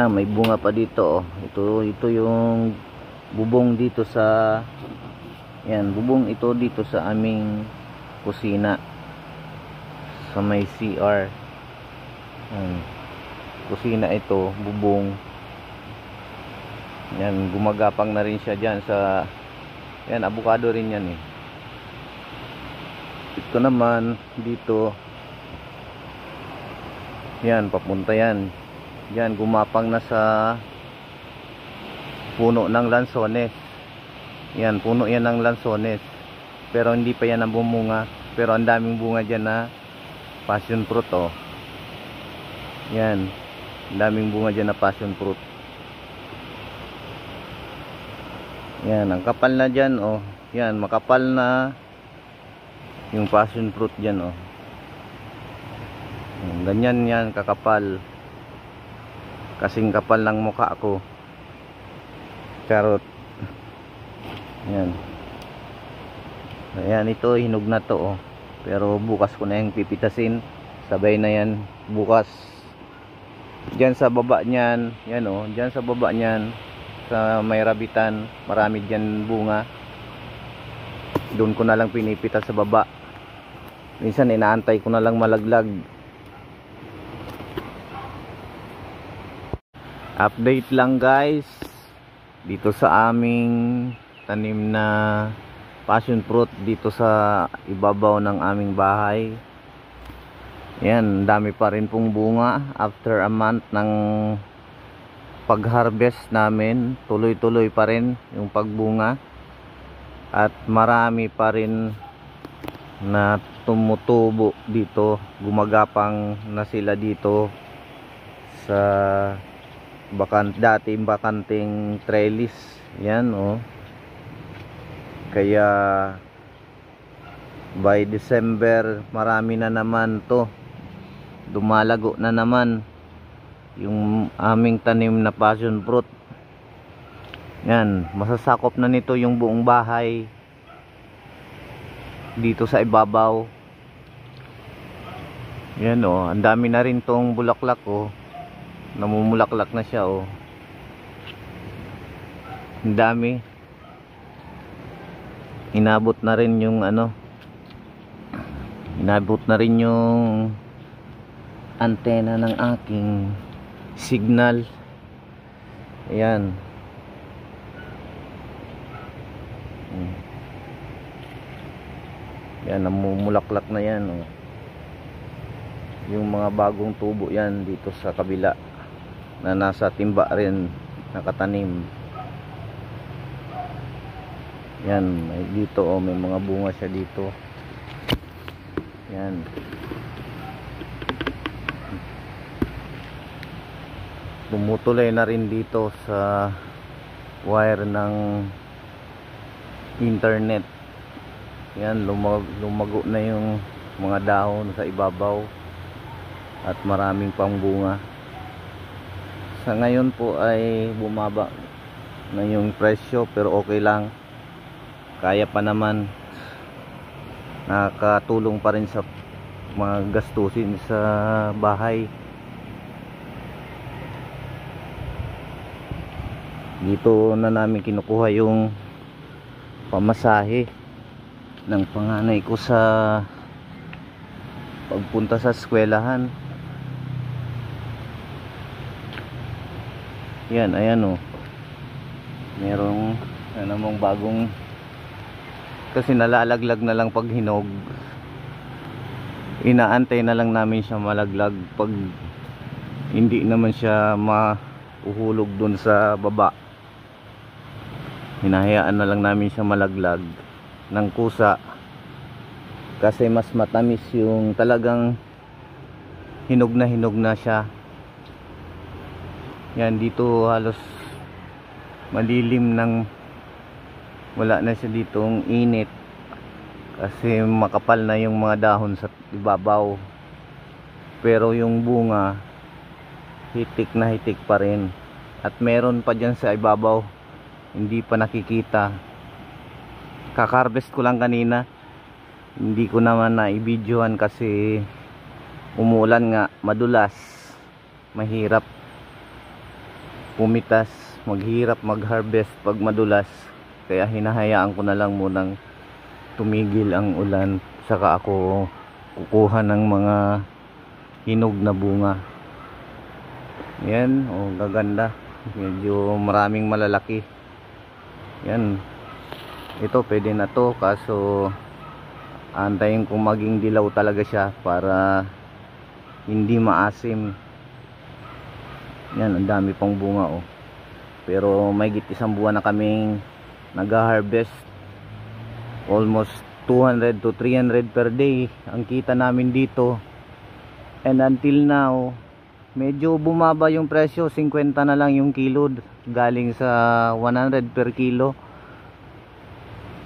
Yan, may bunga pa dito, oh. Ito yung bubong dito sa, yan, bubong ito dito sa aming kusina sa may CR. Yan, kusina ito, bubong. Yan, gumagapang na rin siya dyan sa, yan, avocado rin yan eh. Ito naman dito, yan, papunta yan. Yan, gumapang na sa puno ng lansones. Yan, puno yan ng lansones. Pero hindi pa yan nabumunga. Pero ang daming bunga dyan na passion fruit, oh. Yan, ang daming bunga dyan na passion fruit. Yan, ang kapal na dyan, oh. Yan, makapal na yung passion fruit dyan, oh. Ganyan yan, kakapal. Kasing kapal ng mukha ko. Charot. Yan. Ayan, ito hinog na to, oh. Pero bukas ko na yung pipitasin. Sabay na yan bukas. Diyan sa baba niyan, yan, oh, diyan sa baba niyan sa may rabitan, marami diyan bunga. Doon ko na lang pinipita sa baba. Minsan inaantay ko na lang malaglag. Update lang guys dito sa aming tanim na passion fruit dito sa ibabaw ng aming bahay. Yan, dami pa rin pong bunga after a month ng pag-harvest namin. Tuloy-tuloy pa rin yung pagbunga at marami pa rin na tumutubo dito. Gumagapang na sila dito sa dating bakanting trellis. Yan, oh. Kaya by December marami na naman to. Dumalago na naman yung aming tanim na passion fruit. Yan, masasakop na nito yung buong bahay dito sa ibabaw. Yan, oh, ang dami na rin tong bulaklak, oh. Namumulaklak na siya, oh. Ang dami. Inabot na rin yung ano, inabot na rin yung antena ng aking signal. Ayan. Yan, namumulaklak na yan, oh. Yung mga bagong tubo yan dito sa kabila na nasa timba rin nakatanim. Yan, may dito, oh, may mga bunga siya dito. Yan. Tumutuloy na rin dito sa wire ng internet. Yan, lumago na yung mga dahon sa ibabaw at maraming pang bunga. Sa ngayon po ay bumaba na yung presyo, pero okay lang, kaya pa naman, nakatulong pa rin sa mga gastusin sa bahay. Dito na namin kinukuha yung pamasahe ng panganay ko sa pagpunta sa eskwelahan. Yan, ayan, oh. Merong namang bagong, kasi nalalaglag na lang pag hinog. Inaantay na lang namin siya malaglag pag hindi naman siya mauhulog dun sa baba. Hinahayaan na lang namin siya malaglag ng kusa, kasi mas matamis yung talagang hinog na siya. Yan, dito halos malilim, ng wala na siya ditong init kasi makapal na yung mga dahon sa ibabaw, pero yung bunga hitik na hitik pa rin, at meron pa dyan sa ibabaw hindi pa nakikita. Kakarvest ko lang kanina, hindi ko naman na i-videohan kasi umuulan nga, madulas, mahirap. pumitas, maghirap mag-harvest pag madulas. Kaya hinahayaan ko na lang munang tumigil ang ulan, saka ako kukuha ng mga hinog na bunga. Yan, oh, gaganda. Medyo maraming malalaki. Yan. Ito pwede na to, kaso antayin kong maging dilaw talaga siya para hindi maasim. Yan, ang dami pang bunga, oh. Pero may isang buwan na kaming nag-harvest. Almost 200 to 300 per day ang kita namin dito. And until now, medyo bumaba yung presyo, 50 na lang yung kilo galing sa 100 per kilo.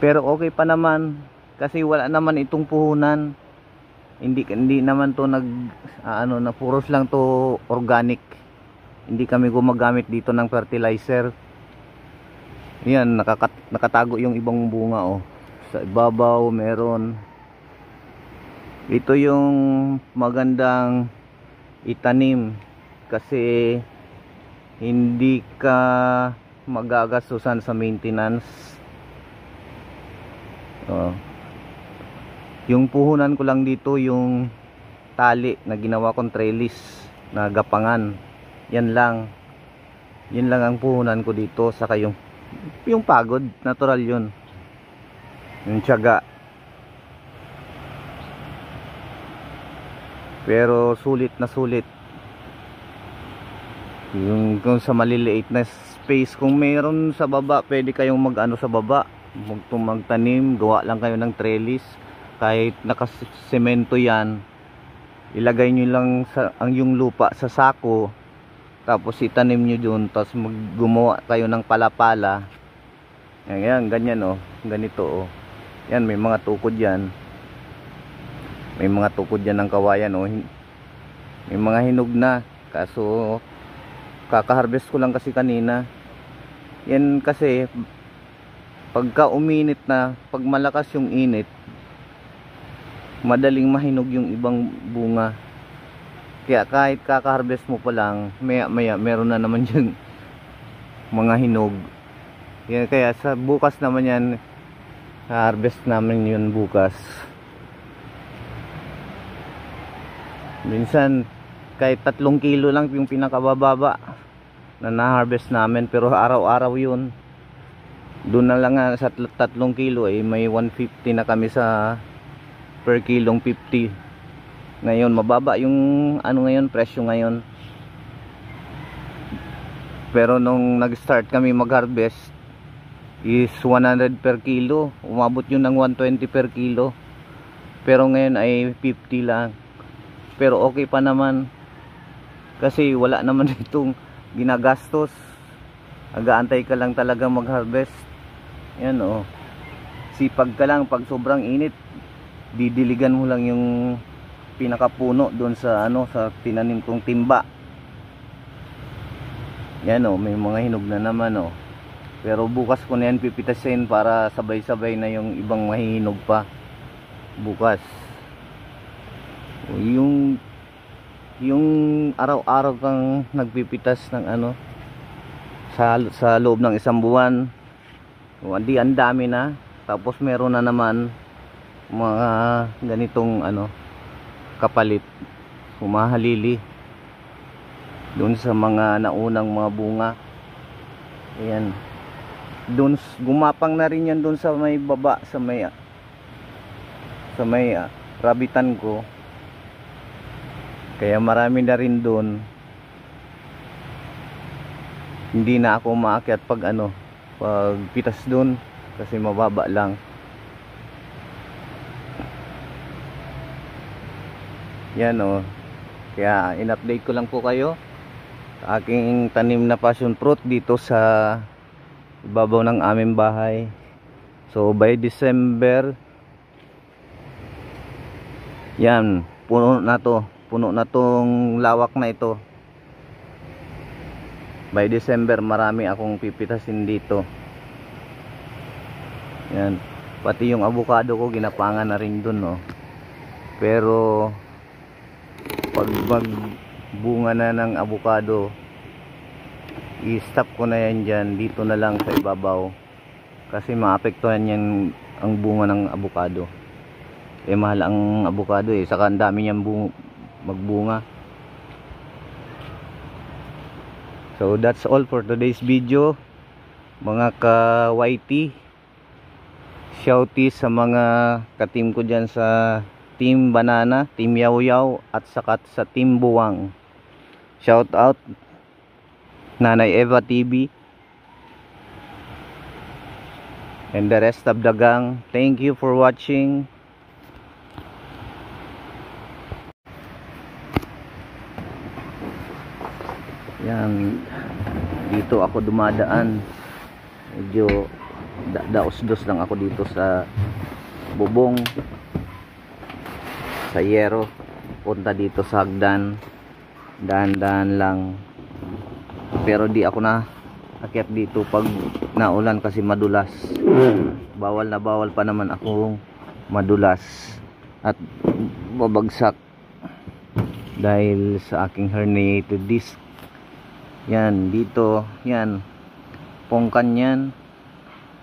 Pero okay pa naman kasi wala naman itong puhunan. Hindi naman to na puros lang to organic. Hindi kami gumagamit dito ng fertilizer. Yan, nakatago yung ibang bunga, oh. Sa ibabaw meron. Ito yung magandang itanim kasi hindi ka magagastusan sa maintenance. Yung puhunan ko lang dito yung tali na ginawa kong trellis na gapangan. Yan lang ang puhunan ko dito, saka yung pagod, natural yun, yung tiyaga. Pero sulit na sulit yung kung sa maliliit na space. Kung meron sa baba, pwede kayong mag-ano sa baba, magtanim, gawa lang kayo ng trellis. Kahit nakasemento yan, ilagay nyo lang yung lupa sa sako, tapos itanim nyo dun, tapos gumawa kayo ng palapala. Yan, ganyan, oh, ganito, oh. Yan, may mga tukod yan. May mga tukod yan ng kawayan, oh. May mga hinog na, kaso kaka-harvest ko lang kasi kanina. Yan kasi pagka uminit na, pag malakas yung init, madaling mahinog yung ibang bunga. Kaya kahit kaka-harvest mo pa lang, maya meron na naman yung mga hinog. Yan, kaya sa bukas naman yan, harvest namin yun bukas. Minsan kahit 3 kilo lang yung pinakabababa na na-harvest namin, pero araw-araw yun. Doon na lang sa 3 kilo may 150 na kami sa per kilong 50. Ngayon mababa yung ngayon, presyo ngayon. Pero nung nag-start kami mag-harvest is 100 per kilo, umabot yun ng 120 per kilo. Pero ngayon ay 50 lang. Pero okay pa naman kasi wala naman itong ginagastos. Agaantay ka lang talaga mag-harvest. Yan, oh. Sipag ka lang, pag sobrang init, didiligan mo lang yung pinakapuno doon sa sa tinanim kong timba. Yan, oh, may mga hinog na naman, oh. Pero bukas ko na yan pipitasin para sabay-sabay na yung ibang mahihinog pa bukas. Yung araw-araw kang nagpipitas ng sa loob ng isang buwan, hindi, ang dami na. Tapos meron na naman mga ganitong kapalit, humahalili doon sa mga naunang mga bunga. Ayan, doon gumapang na rin yan doon sa may baba, sa may rabitan ko. Kaya marami na rin doon. Hindi na ako maakyat pag pag pitas doon kasi mababa lang. Yan, oh. Kaya in-update ko lang po kayo sa aking tanim na passion fruit dito sa ibabaw ng aming bahay. So by December, yan, puno na tong lawak na ito. By December marami akong pipitasin dito. Yan, pati yung avocado ko ginapangan na rin dun, no. Pero pag magbunga na ng avocado, i-stop ko na yan dyan, dito na lang sa ibabaw, kasi maapektuhan yan ang bunga ng abukado. Mahal ang abukado saka ang dami niyang magbunga. So that's all for today's video, mga ka-YT. Shouties sa mga ka-team ko dyan sa Team Banana, Team Yaw Yaw, at saka sa Team Buwang. Shout out Nanay Eva TV and the rest of the gang. Thank you for watching. Yan, dito ako dumadaan. Medyo daos-dos lang ako dito sa bubong, sa yero, punta dito sa hagdan. Dahan-dahan lang, pero di ako na akyat dito pag naulan kasi madulas. Bawal na bawal pa naman ako madulas at babagsak dahil sa aking herniated disc. Yan, dito, yan, pongkan yan.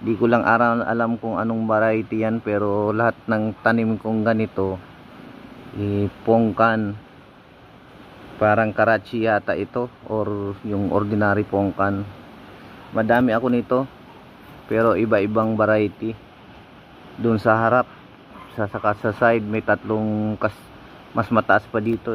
Di ko lang alam kung anong variety yan, pero lahat ng tanim kong ganito pongkan. Parang Karachi yata ito, or yung ordinary pongkan. Madami ako nito, pero iba-ibang variety. Doon sa harap, saka sa side may tatlong mas mataas pa dito